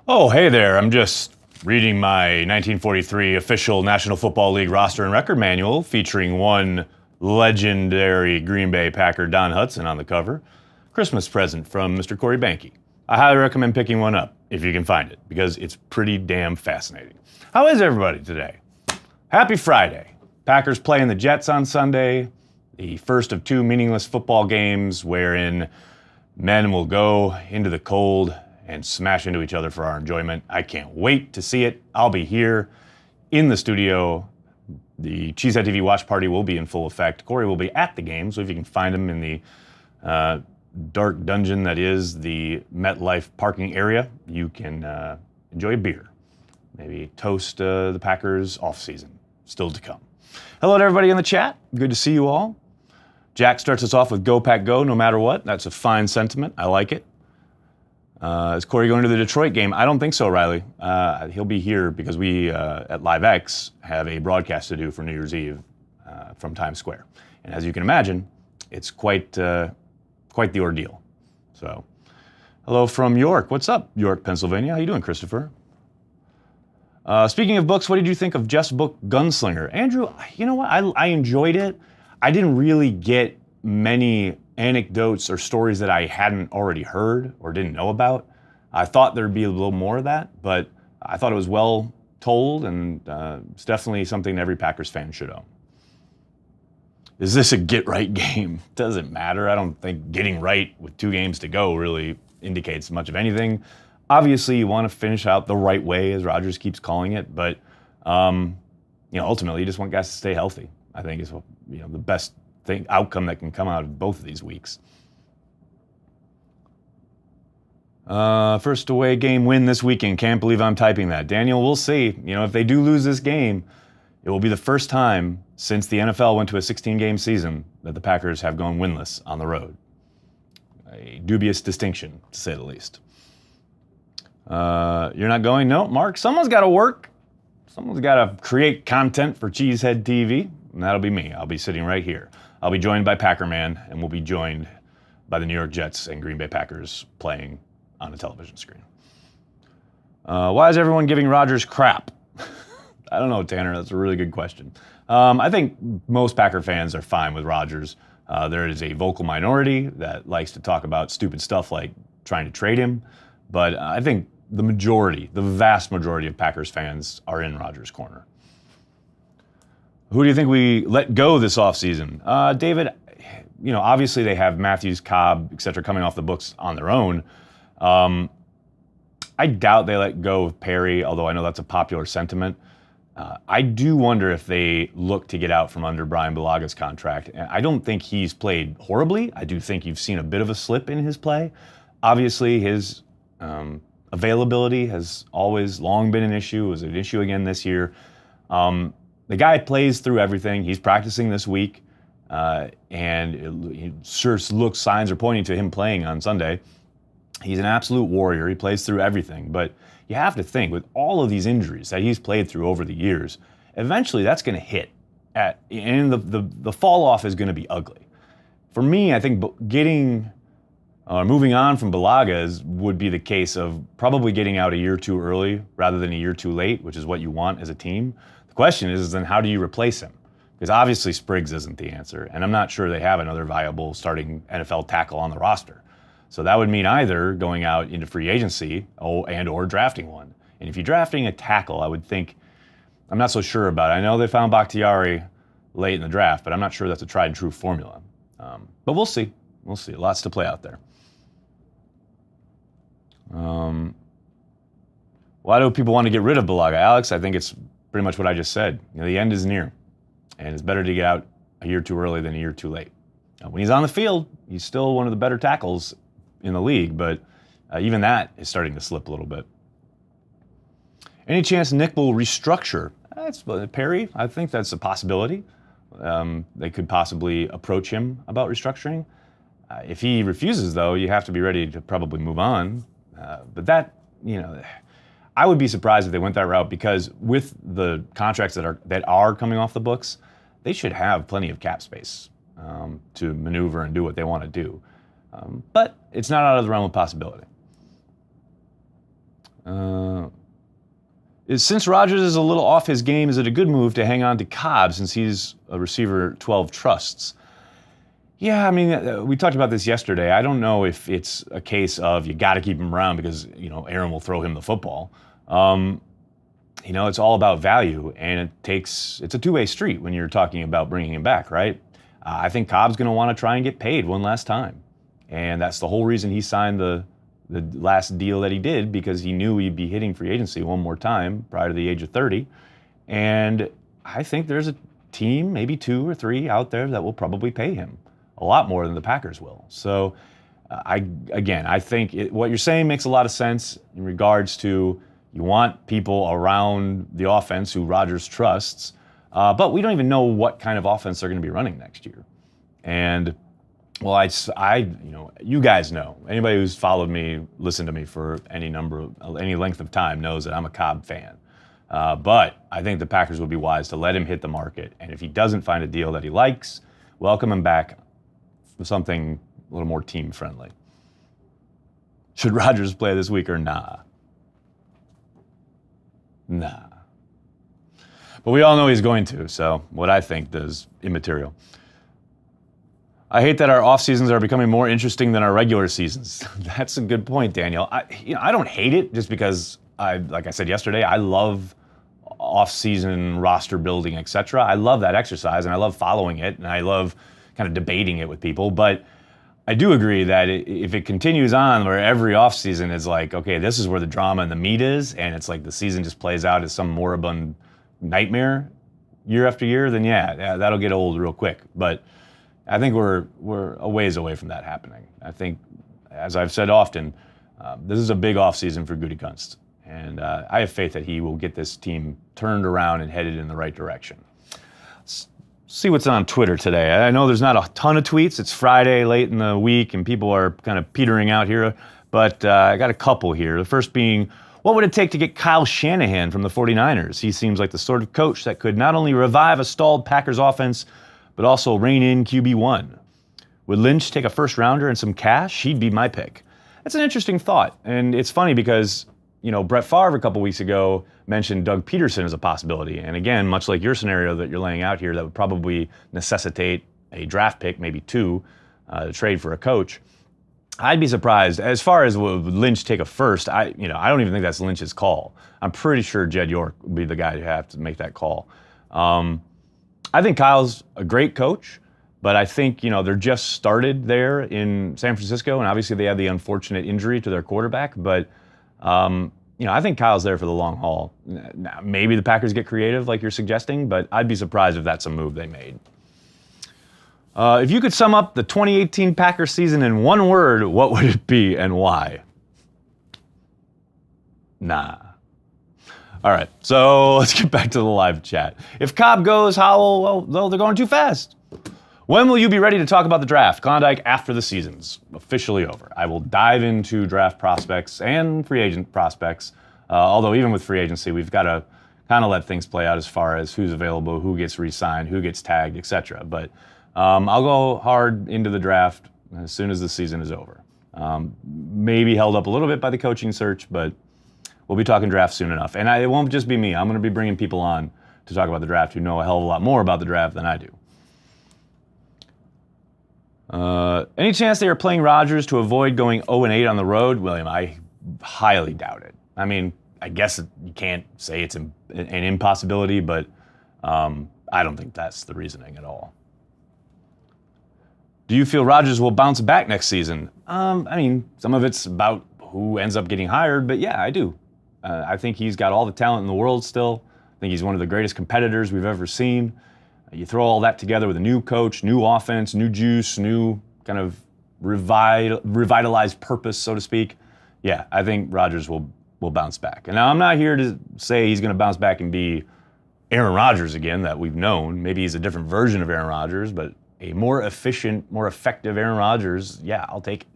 Oh, hey there. I'm just reading my 1943 official National Football League roster and record manual featuring one legendary Green Bay Packer, Don Hutson, on the cover. Christmas present from Mr. Corey Banke. I highly recommend picking one up if you can find it because it's pretty damn fascinating. How is everybody today? Happy Friday. Packers playing the Jets on Sunday, the first of two meaningless football games wherein men will go into the cold and smash into each other for our enjoyment. I can't wait to see it. I'll be here in the studio. The Cheesehead TV watch party will be in full effect. Corey will be at the game, so if you can find him in the dark dungeon that is the MetLife parking area, you can enjoy a beer. Maybe toast the Packers offseason. Still to come. Hello to everybody in the chat. Good to see you all. Jack starts us off with Go Pack Go no matter what. That's a fine sentiment. I like it. Is Corey going to the Detroit game? I don't think so, Riley. He'll be here because we at LiveX have a broadcast to do for New Year's Eve from Times Square. And as you can imagine, it's quite the ordeal. So, hello from York. What's up, York, Pennsylvania? How you doing, Christopher? Speaking of books, what did you think of Jeff's book, Gunslinger? Andrew, you know what? I enjoyed it. I didn't really get many anecdotes or stories that I hadn't already heard or didn't know about. I thought there'd be a little more of that, but I thought it was well told, and it's definitely something every Packers fan should own. Is this a get-right game? Doesn't matter. I don't think getting right with 2 games to go really indicates much of anything. Obviously, you want to finish out the right way, as Rodgers keeps calling it, but ultimately, you just want guys to stay healthy. I think is the best outcome that can come out of both of these weeks. First away game win this weekend. Can't believe I'm typing that. Daniel, we'll see. If they do lose this game, it will be the first time since the NFL went to a 16-game season that the Packers have gone winless on the road. A dubious distinction, to say the least. You're not going? No, Mark, someone's got to work. Someone's got to create content for Cheesehead TV, and that'll be me. I'll be sitting right here. I'll be joined by Packerman, and we'll be joined by the New York Jets and Green Bay Packers playing on a television screen. Why is everyone giving Rodgers crap? I don't know, Tanner. That's a really good question. I think most Packer fans are fine with Rodgers. There is a vocal minority that likes to talk about stupid stuff like trying to trade him, but I think the vast majority of Packers fans are in Rodgers' corner. Who do you think we let go this offseason? David, obviously they have Matthews, Cobb, et cetera, coming off the books on their own. I doubt they let go of Perry, although I know that's a popular sentiment. I do wonder if they look to get out from under Brian Balaga's contract. I don't think he's played horribly. I do think you've seen a bit of a slip in his play. Obviously, his availability has always long been an issue. It was an issue again this year. The guy plays through everything. He's practicing this week, and signs are pointing to him playing on Sunday. He's an absolute warrior. He plays through everything. But you have to think, with all of these injuries that he's played through over the years, eventually that's going to hit. And the fall off is going to be ugly. For me, I think moving on from Balaga would be the case of probably getting out a year too early rather than a year too late, which is what you want as a team. The question is then how do you replace him? Because obviously Spriggs isn't the answer, and I'm not sure they have another viable starting NFL tackle on the roster. So that would mean either going out into free agency or drafting one. And if you're drafting a tackle, I would think, I'm not so sure about it. I know they found Bakhtiari late in the draft, but I'm not sure that's a tried and true formula. But we'll see. We'll see. Lots to play out there. Why do people want to get rid of Balaga? Alex, I think it's pretty much what I just said. The end is near, and it's better to get out a year too early than a year too late. When he's on the field, he's still one of the better tackles in the league, but even that is starting to slip a little bit. Any chance Nick will restructure? That's Perry. I think that's a possibility. They could possibly approach him about restructuring. If he refuses, though, you have to be ready to probably move on. But that, I would be surprised if they went that route because with the contracts that are coming off the books, they should have plenty of cap space to maneuver and do what they want to do. But it's not out of the realm of possibility. Since Rodgers is a little off his game, is it a good move to hang on to Cobb since he's a receiver 12 trusts? Yeah, I mean, we talked about this yesterday. I don't know if it's a case of you got to keep him around because, Aaron will throw him the football. It's all about value, and it's a two-way street when you're talking about bringing him back, right? I think Cobb's going to want to try and get paid one last time. And that's the whole reason he signed the last deal that he did, because he knew he'd be hitting free agency one more time prior to the age of 30. And I think there's a team, maybe 2 or 3 out there that will probably pay him a lot more than the Packers will. So I think what you're saying makes a lot of sense in regards to you want people around the offense who Rodgers trusts, but we don't even know what kind of offense they're going to be running next year. And well, you guys know. Anybody who's followed me, listened to me for any length of time knows that I'm a Cobb fan. But I think the Packers would be wise to let him hit the market. And if he doesn't find a deal that he likes, welcome him back for something a little more team friendly. Should Rodgers play this week or nah? Nah. But we all know he's going to, so what I think is immaterial. I hate that our off seasons are becoming more interesting than our regular seasons. That's a good point, Daniel. I don't hate it just because like I said yesterday, I love off-season roster building, etc. I love that exercise and I love following it and I love kind of debating it with people. But I do agree that if it continues on where every off-season is like, okay, this is where the drama and the meat is, and it's like the season just plays out as some moribund nightmare year after year, then yeah, that'll get old real quick. But I think we're a ways away from that happening. I think, as I've said often, this is a big offseason for Gutekunst. And I have faith that he will get this team turned around and headed in the right direction. Let's see what's on Twitter today. I know there's not a ton of tweets. It's Friday late in the week and people are kind of petering out here. But I got a couple here. The first being, what would it take to get Kyle Shanahan from the 49ers? He seems like the sort of coach that could not only revive a stalled Packers offense, but also rein in QB1. Would Lynch take a first rounder and some cash? He'd be my pick. That's an interesting thought. And it's funny because, Brett Favre a couple weeks ago mentioned Doug Peterson as a possibility. And again, much like your scenario that you're laying out here, that would probably necessitate a draft pick, maybe 2, to trade for a coach. I'd be surprised. As far as would Lynch take a first, I don't even think that's Lynch's call. I'm pretty sure Jed York would be the guy who have to make that call. I think Kyle's a great coach, but I think, they're just started there in San Francisco, and obviously they had the unfortunate injury to their quarterback, but, I think Kyle's there for the long haul. Now, maybe the Packers get creative like you're suggesting, but I'd be surprised if that's a move they made. If you could sum up the 2018 Packers season in one word, what would it be and why? Nah. All right, so let's get back to the live chat. If Cobb goes, Howell, well, they're going too fast. When will you be ready to talk about the draft? Klondike, after the season's officially over. I will dive into draft prospects and free agent prospects, although even with free agency, we've got to kind of let things play out as far as who's available, who gets re-signed, who gets tagged, etc. But I'll go hard into the draft as soon as the season is over. Maybe held up a little bit by the coaching search, but we'll be talking draft soon enough. And it won't just be me. I'm going to be bringing people on to talk about the draft who know a hell of a lot more about the draft than I do. Any chance they are playing Rodgers to avoid going 0-8 on the road? William, I highly doubt it. I mean, I guess you can't say it's an impossibility, but I don't think that's the reasoning at all. Do you feel Rodgers will bounce back next season? I mean, some of it's about who ends up getting hired, but yeah, I do. I think he's got all the talent in the world still. I think he's one of the greatest competitors we've ever seen. You throw all that together with a new coach, new offense, new juice, new kind of revitalized purpose, so to speak. Yeah, I think Rodgers will bounce back. And now I'm not here to say he's going to bounce back and be Aaron Rodgers again that we've known. Maybe he's a different version of Aaron Rodgers, but a more efficient, more effective Aaron Rodgers, yeah, I'll take it.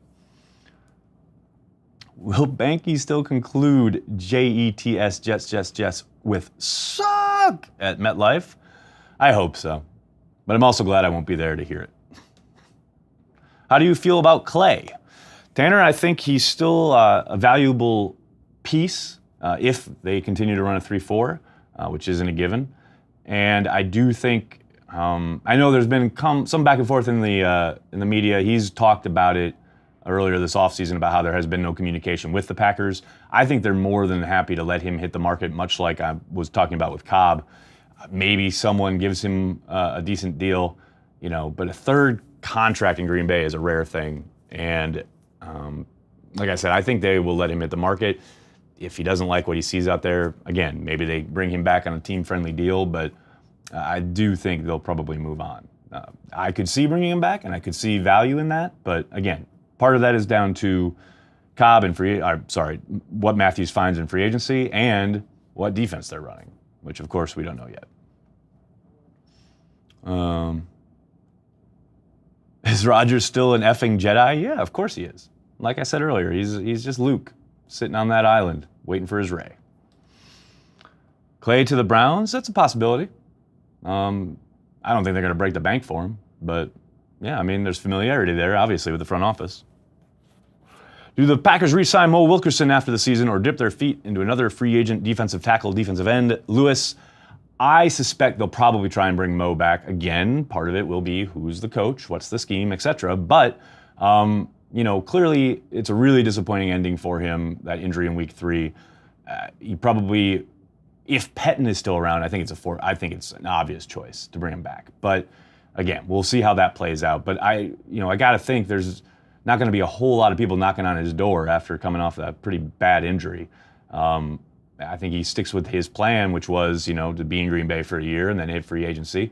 Will Banky still conclude JETS Jets with suck at MetLife? I hope so, but I'm also glad I won't be there to hear it. How do you feel about Clay? Tanner, I think he's still a valuable piece if they continue to run a 3-4, which isn't a given. And I do think, I know there's been some back and forth in the media. He's talked about it earlier this offseason about how there has been no communication with the Packers. I think they're more than happy to let him hit the market, much like I was talking about with Cobb. Maybe someone gives him a decent deal, but a third contract in Green Bay is a rare thing. And like I said, I think they will let him hit the market. If he doesn't like what he sees out there, again, maybe they bring him back on a team-friendly deal, but I do think they'll probably move on. I could see bringing him back, and I could see value in that, but again, part of that is down to Cobb and what Matthews finds in free agency and what defense they're running, which of course we don't know yet. Is Rodgers still an effing Jedi? Yeah, of course he is. Like I said earlier, he's just Luke sitting on that island waiting for his ray. Clay to the Browns, that's a possibility. I don't think they're going to break the bank for him, but yeah, there's familiarity there, obviously, with the front office. Do the Packers re-sign Mo Wilkerson after the season or dip their feet into another free agent defensive tackle, defensive end? Lewis, I suspect they'll probably try and bring Mo back again. Part of it will be who's the coach, what's the scheme, etc. But, clearly it's a really disappointing ending for him, that injury in week 3. He probably, if Pettin is still around, I think it's an obvious choice to bring him back. But again, we'll see how that plays out. But I got to think there's not going to be a whole lot of people knocking on his door after coming off that pretty bad injury. I think he sticks with his plan, which was, to be in Green Bay for a year and then hit free agency.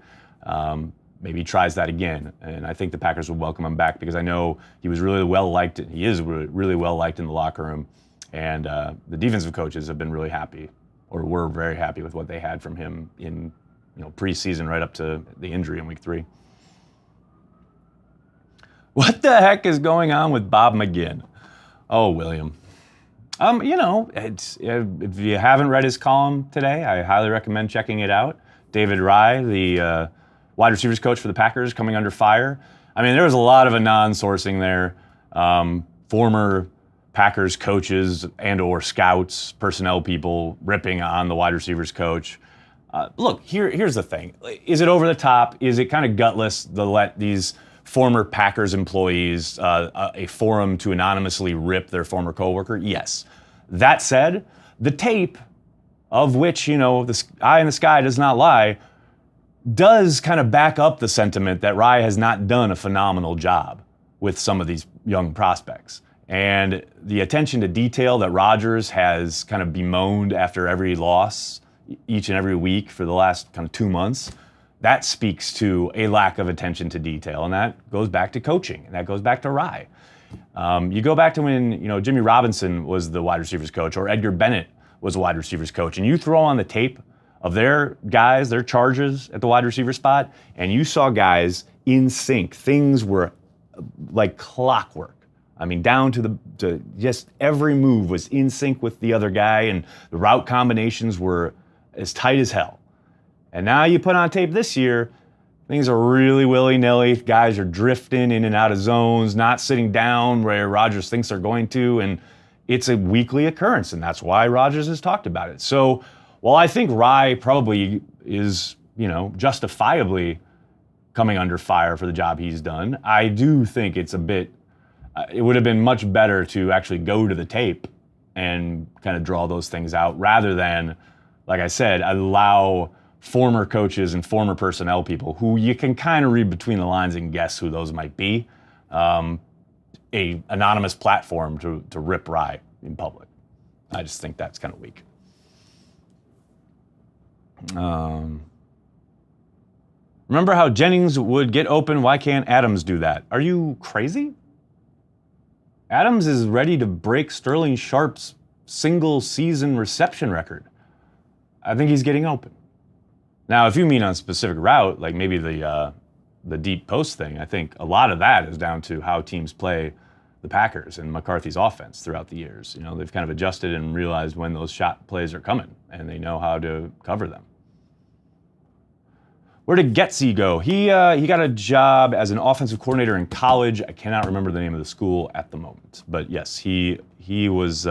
Maybe he tries that again. And I think the Packers would welcome him back because I know he was really well liked. He is really well liked in the locker room. And the defensive coaches have been really happy, or were very happy with what they had from him in preseason right up to the injury in week 3. What the heck is going on with Bob McGinn? Oh, William. If you haven't read his column today, I highly recommend checking it out. David Rye, the wide receivers coach for the Packers, coming under fire. There was a lot of anon sourcing there. Former Packers coaches and or scouts, personnel people ripping on the wide receivers coach. Look, here's the thing. Is it over the top? Is it kind of gutless to let these former Packers employees a forum to anonymously rip their former coworker? Yes. That said, the tape, of which, the eye in the sky does not lie, does kind of back up the sentiment that Rye has not done a phenomenal job with some of these young prospects. And the attention to detail that Rodgers has kind of bemoaned after every loss each and every week for the last kind of 2 months, that speaks to a lack of attention to detail, and that goes back to coaching, and that goes back to Rye. You go back to when Jimmy Robinson was the wide receivers coach, or Edgar Bennett was a wide receivers coach, and you throw on the tape of their guys, their charges at the wide receiver spot, and you saw guys in sync. Things were like clockwork. Down to just every move was in sync with the other guy, and the route combinations were as tight as hell. And now you put on tape this year, things are really willy-nilly. Guys are drifting in and out of zones, not sitting down where Rodgers thinks they're going to, and it's a weekly occurrence, and that's why Rodgers has talked about it. So while I think Rye probably is, justifiably coming under fire for the job he's done, I do think it's a bit, it would have been much better to actually go to the tape and kind of draw those things out rather than, like I said, allow former coaches and former personnel people who you can kind of read between the lines and guess who those might be, a anonymous platform to rip Rye in public. I just think that's kind of weak. Remember how Jennings would get open? Why can't Adams do that? Are you crazy? Adams is ready to break Sterling Sharp's single season reception record. I think he's getting open. Now, if you mean on a specific route, like maybe the deep post thing, I think a lot of that is down to how teams play the Packers and McCarthy's offense throughout the years. They've kind of adjusted and realized when those shot plays are coming, and they know how to cover them. Where did Getsy go? He got a job as an offensive coordinator in college. I cannot remember the name of the school at the moment, but yes, he was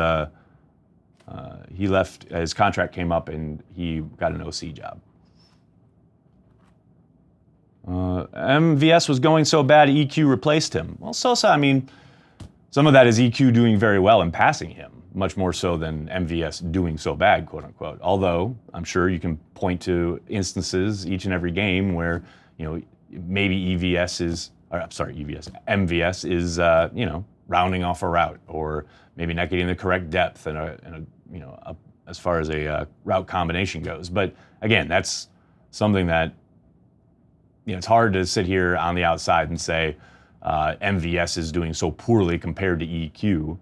He left, his contract came up, and he got an OC job. MVS was going so bad, EQ replaced him. Well, Sosa, I mean, some of that is EQ doing very well and passing him, much more so than MVS doing so bad, quote unquote. Although, I'm sure you can point to instances each and every game where, maybe MVS is, rounding off a route, or maybe not getting the correct depth as far as a route combination goes. But again, that's something that, it's hard to sit here on the outside and say MVS is doing so poorly compared to EQ.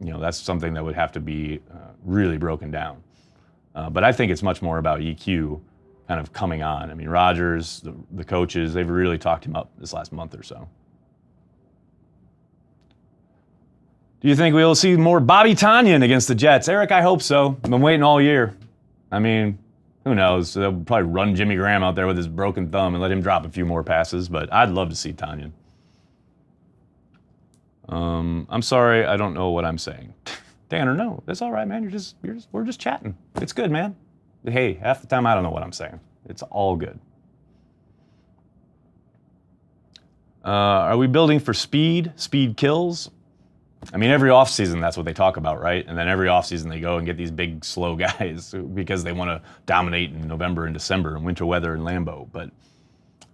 That's something that would have to be really broken down. But I think it's much more about EQ kind of coming on. I mean, Rodgers, the coaches, they've really talked him up this last month or so. Do you think we'll see more Bobby Tonyan against the Jets? Eric, I hope so. I've been waiting all year. I mean, who knows? They'll probably run Jimmy Graham out there with his broken thumb and let him drop a few more passes, but I'd love to see Tonyan. I'm sorry, I don't know what I'm saying. Tanner, no, that's all right, man. We're just chatting. It's good, man. Hey, half the time I don't know what I'm saying. It's all good. Are we building for speed? Speed kills? I mean, every offseason, that's what they talk about, right? And then every offseason, they go and get these big, slow guys because they want to dominate in November and December and winter weather in Lambeau. But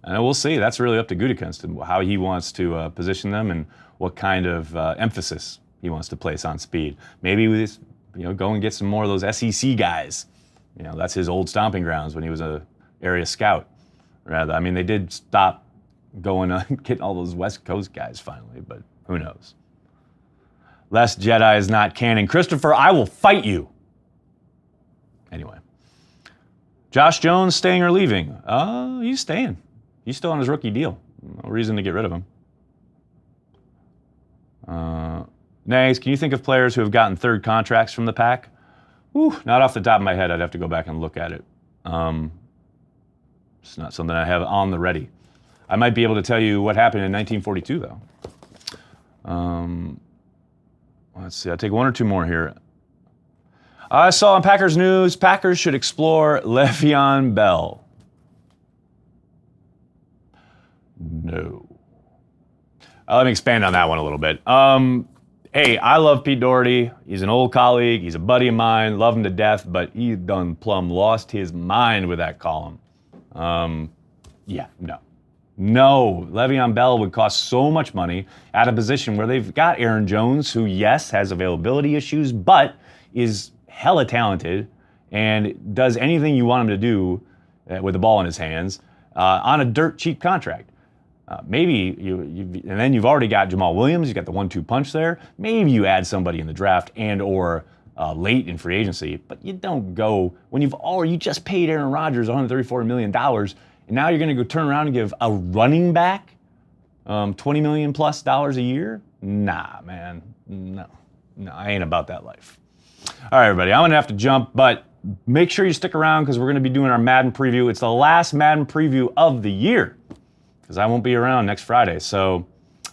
we'll see. That's really up to Gutekunst and how he wants to position them and what kind of emphasis he wants to place on speed. Maybe we just, go and get some more of those SEC guys. That's his old stomping grounds when he was a area scout. Rather, I mean, they did stop going on getting all those West Coast guys finally, but who knows? Last Jedi is not canon. Christopher, I will fight you. Anyway. Josh Jones staying or leaving? He's staying. He's still on his rookie deal. No reason to get rid of him. Nags, can you think of players who have gotten third contracts from the Pack? Not off the top of my head. I'd have to go back and look at it. It's not something I have on the ready. I might be able to tell you what happened in 1942, though. Let's see. I'll take one or two more here. I saw on Packers News, Packers should explore Le'Veon Bell. No. Let me expand on that one a little bit. Hey, I love Pete Doherty. He's an old colleague. He's a buddy of mine. Love him to death, but he done plumb lost his mind with that column. No, Le'Veon Bell would cost so much money at a position where they've got Aaron Jones, who, yes, has availability issues, but is hella talented and does anything you want him to do with the ball in his hands on a dirt cheap contract. Maybe and then you've already got Jamal Williams. You've got the 1-2 punch there. Maybe you add somebody in the draft and or late in free agency, but you don't go when you just paid Aaron Rodgers $134 million. And now you're going to go turn around and give a running back $20 million plus a year? Nah, man. No, I ain't about that life. All right, everybody, I'm going to have to jump, but make sure you stick around because we're going to be doing our Madden preview. It's the last Madden preview of the year because I won't be around next Friday. So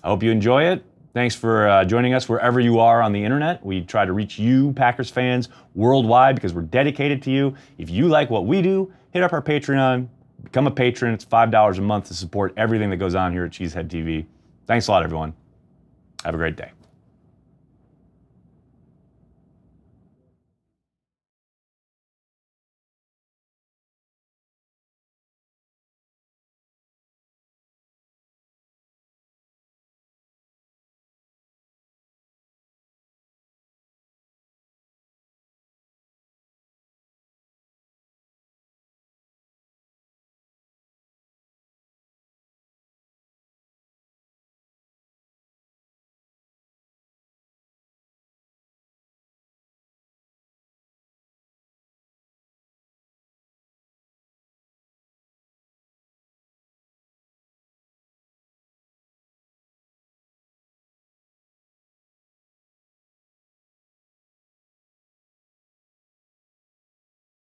I hope you enjoy it. Thanks for joining us wherever you are on the internet. We try to reach you, Packers fans, worldwide because we're dedicated to you. If you like what we do, hit up our Patreon. Become a patron. It's $5 a month to support everything that goes on here at Cheesehead TV. Thanks a lot, everyone. Have a great day.